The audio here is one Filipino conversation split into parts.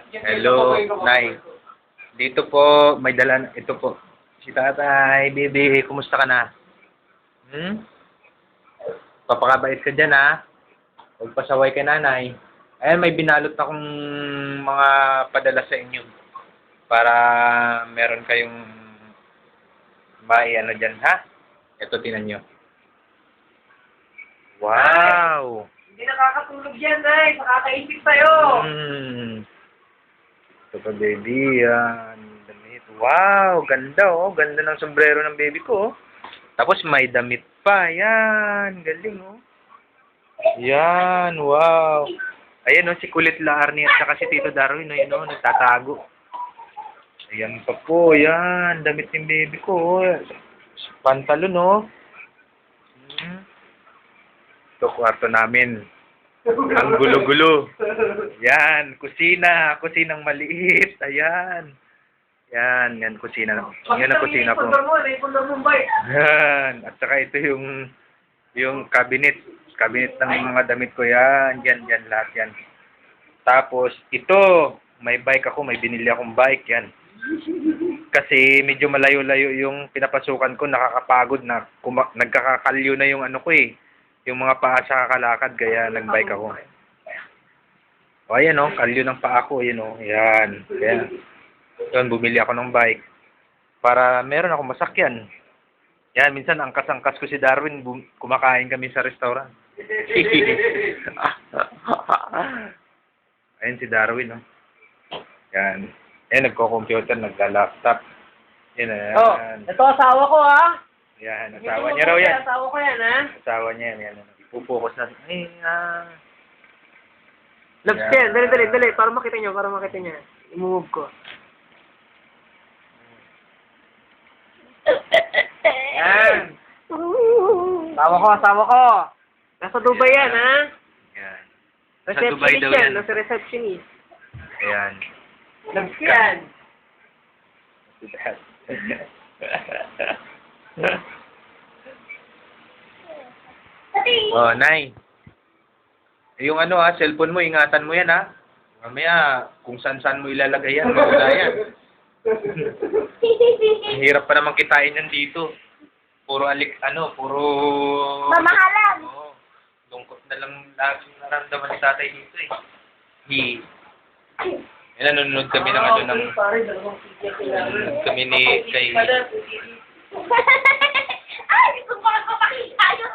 Hello, Nay. Dito po, may dala. Ito po. Si tatay, baby, kumusta ka na? Hmm? Papakabait ka dyan, ha? Huwag pasaway kay nanay. Ayan, may binalot akong mga padala sa inyo. Para meron kayong ano dyan, ha? Ito, tinan nyo. Wow! Hindi nakakatulog yan, Nay. Nakakaisip sa'yo. Ito pa, baby. Yan. Damit. Wow! Ganda, oh. Ganda ng sombrero ng baby ko, oh. Tapos may damit pa. Yan. Galing, oh. Yan. Wow. Ayan, oh. Si Kulit Laarni at saka si Tito Darwin, oh. Yun, oh. Nagtatago. Ayan pa po. Yan. Damit ng baby ko, oh. Pantalon, oh. Ito, kwarto namin. Ang gulo-gulo. Yan, kusina. Kusinang maliit. Ayan. Yan, kusina. Yan ang kusina ko. Yan. At saka ito yung cabinet. Cabinet ng mga damit ko. Yan, lahat yan. Tapos, ito, may bike ako. May binili akong bike. Yan. Kasi medyo malayo-layo yung pinapasukan ko. Nakakapagod na. Nagkakakalyo na yung ano ko eh. Yung mga paa sa kalakad, kaya nagbike ako. O, ayan o, kalyo ng paa ko, ayan o, ayan. Kaya, yun, bumili ako ng bike. Para meron ako masakyan. Yan, minsan angkas-angkas ko si Darwin, kumakain kami sa restaurant. Ayan si Darwin, o. Yan. Ayan, nagko-computer, nagla-laptop. Yan, ayan. Oh, ito asawa ko, ha? Yan, asawa niya raw yan. Asawa ko yan, ha? Asawa niya yan. Ipupokus na. Ay, Labs Yeah. yan. Dali. Para makita nyo. I-move ko. Yan. Asawa ko. Nasa Dubai yan, ha? Yan. Sa Dubai daw yan. Nasa receptionist. Ayan. Labs yan. Oh, Nay. Yung ano cellphone mo, ingatan mo yan ha. Mamaya, kung saan-saan mo ilalagay yan, mawala yan. Ang hirap pa naman kitain yan dito. Puro puro... Mamahalan. Oo. Lungkot na lang lagi naramdaman ni tatay dito eh. Nanonood kami ng nanonood kami ni kay... Ay, kung baka papakita yun.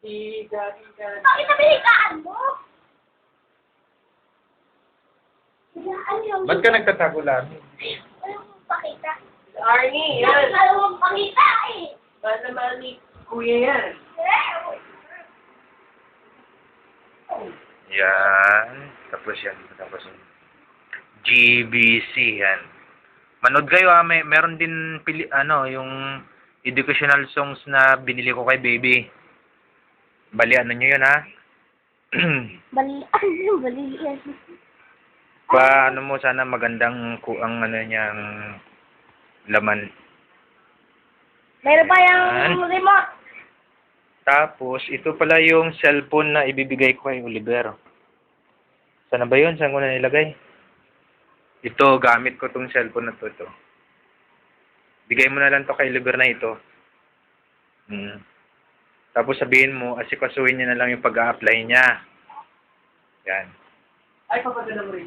Bakit nabihigaan mo? Ba't ka nagtatago lang? Ayaw mong pakita. Arnie, yan. Ayaw mong pakita eh. Ba naman ni Kuya yan. Yan. Tapos yan. GBC yan. Manood kayo meron din yung educational songs na binili ko kay baby. Bali nyo yun ha. Bali yan. Paano mo sana magandang ang niyang laman. Meron pa yung remote. Tapos ito pala yung cellphone na ibibigay ko kay Oliver. Sana ba yun? Saan ko na nilagay? Ito, gamit ko tong cellphone na to. Bigay mo na lang to kay Oliver na ito. Tapos sabihin mo, asikasuhin niya na lang yung pag-a-apply niya. Yan. Ay, papadala mo rin.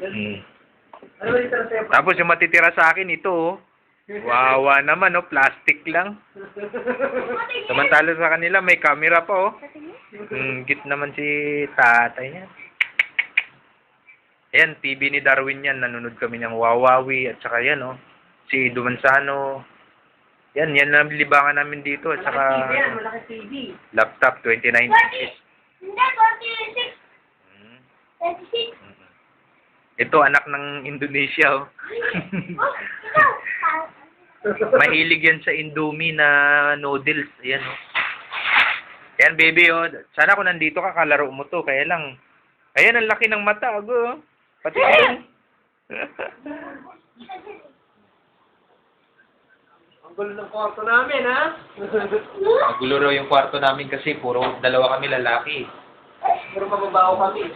Ano ba yung sa'yo? Tapos yung matitira sa akin, ito, oh. Wawa naman, oh. Plastic lang. Samantala sa kanila, may camera pa, oh. Git naman si tatay niya. Ayan, TV ni Darwin yan. Nanonood kami ng Wawawi. At saka yan, oh. Si Dumansano. Yan na libangan namin dito. At saka Malaki TV. laptop, 29 inches. Hindi, 26. 26. Ito, anak ng Indonesia, oh. Mahilig yan sa Indomie na noodles. Ayan, oh. Ayan, baby, oh. Sana kung nandito ka, kalaro mo to. Kaya lang, ayan, ang laki ng mata, oh. Pati yun. Ang gulo ng kwarto namin, ha? Magulo raw yung kwarto namin kasi puro dalawa kami lalaki. Puro mababaho kami.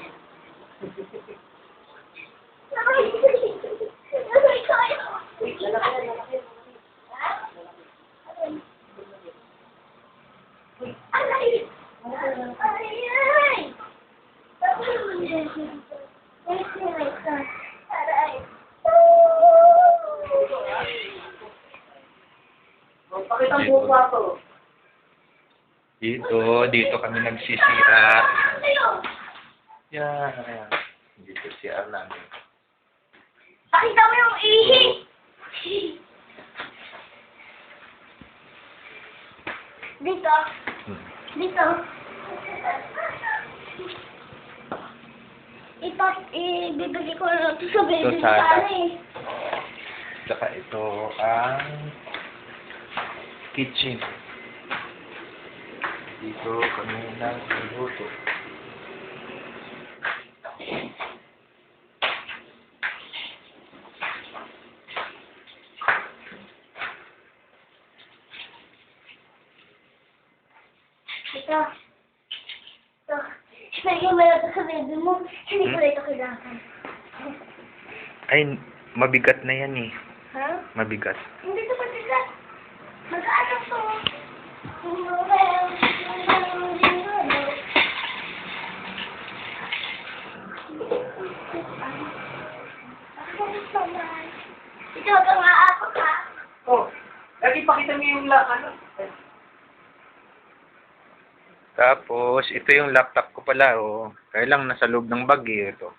Pakita ang buong kwarto. Dito kami nagsisiar. Yan. Dito CR namin. Pakita mo yung ihi. Dito. Dito. Ito, ibibigay ko na ito sa baby Ito, sana. sana eh. Saka ito ang kitchen. Dito kami nagluto. Ito. Ito. Lagyan mo na ito sa baby mo. Hindi ko na ito kailangan. Ay, mabigat na yan eh. Ha? Mabigat. Hindi ito patigas. Mag-ano to? Ito, ito nga ako ka. Oh, lagi pakita mo yung ano. Tapos, ito yung laptop ko pala, oh. Kaya lang nasa loob ng bag eh, ito.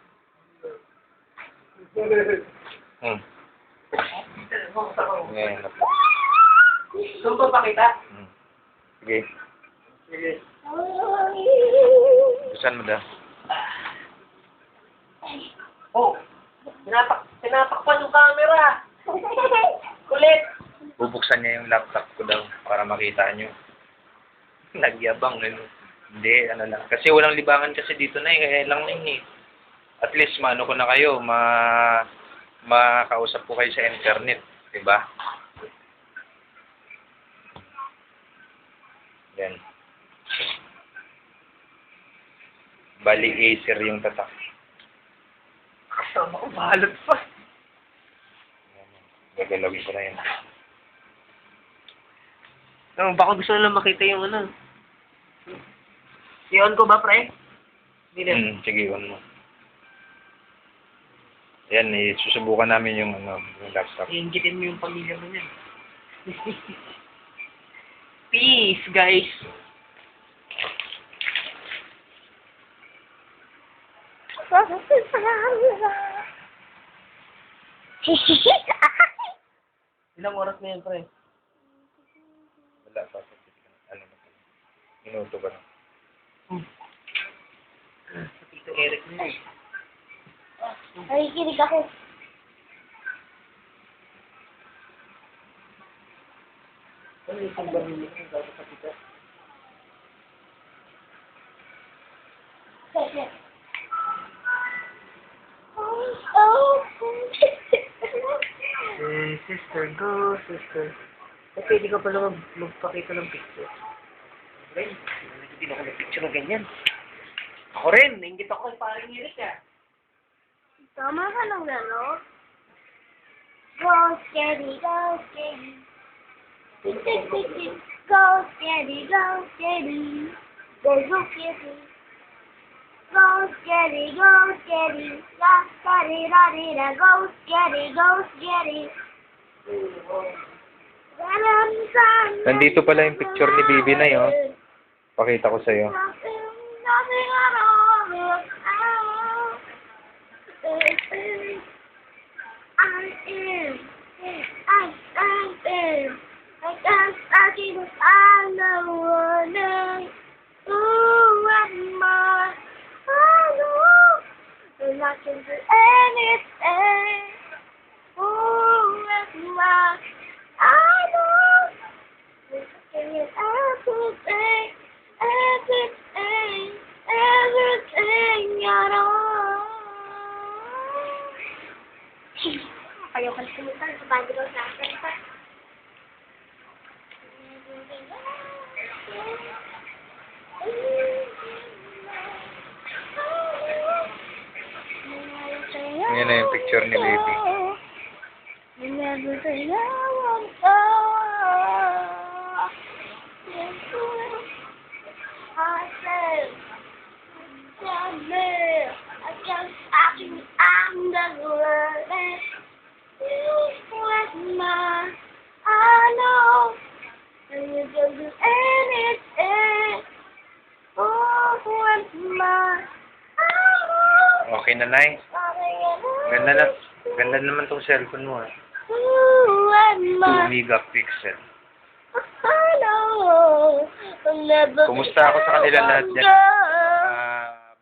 Ngayon, laptop. Saan pa pakita? Sige, Sige. busan mo daw. Oh, tinatakpan yung camera. Kulit. Bubuksan niya yung laptop ko daw para makita nyo. Nagyabang, ano. Hindi, ano lang. Kasi walang libangan kasi dito na eh. Kaya lang na yun eh. At least, maano ko na kayo, makausap ko kayo sa internet. Diba? Yan. Bali, Acer yung tatak. Kasama ko, bahalot pa. Gagalawin ko na yan. No, baka gusto nila makita yung ano. I-on ko ba, pre? Hindi na. Sige, on mo. Yan, susubukan namin yung, yung laptop. Iingitin mo yung pamilya mo niyan. Peace, guys. Ilang oras na yan, pre? Wala pa. Ano na pala. Minuto ba na? Sa Tito Eric na eh. Nakikinig ako. Ano yung isang barili ko dapat sa Tito? Sister, go, sister. Eh, pwede ka pala magpakita ng picture. Ren, hindi ako ng picture na ganyan. Ako rin, nainggit ako kay parang Eric ah. Tama ka ng lalo. Go steady, go steady. Go steady, go steady. Go steady. Go steady, go steady. La steady, la di da. Go steady, go steady. Nandito pala yung picture ni Bibi na yun. Pakita ko sa'yo. Nothing at all. I'm in. I can't start it. I'm the one. Ooh, I'm my. I know. And I can do anything. Ooh, I'm my. I know. Everything is everything. Everything. Everything at all. Ayaw ka na pumunta sa bago daw sa akin pa. Yan na yung picture ni baby. Never say I won't go. I said, tell me, I guess I'm the worst. You want my, I know, and you can do anything. Oh, want my, I know. Okay na, Nay. Ganda naman tong cellphone mo. Who am 2 I? megapixel. I know. I'll never Kumusta ako sa kanila lahat dyan?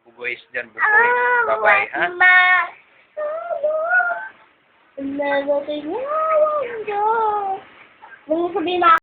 Buboys dyan, buboys. Bye-bye, ha? Never think I won't go. Nung sabihin na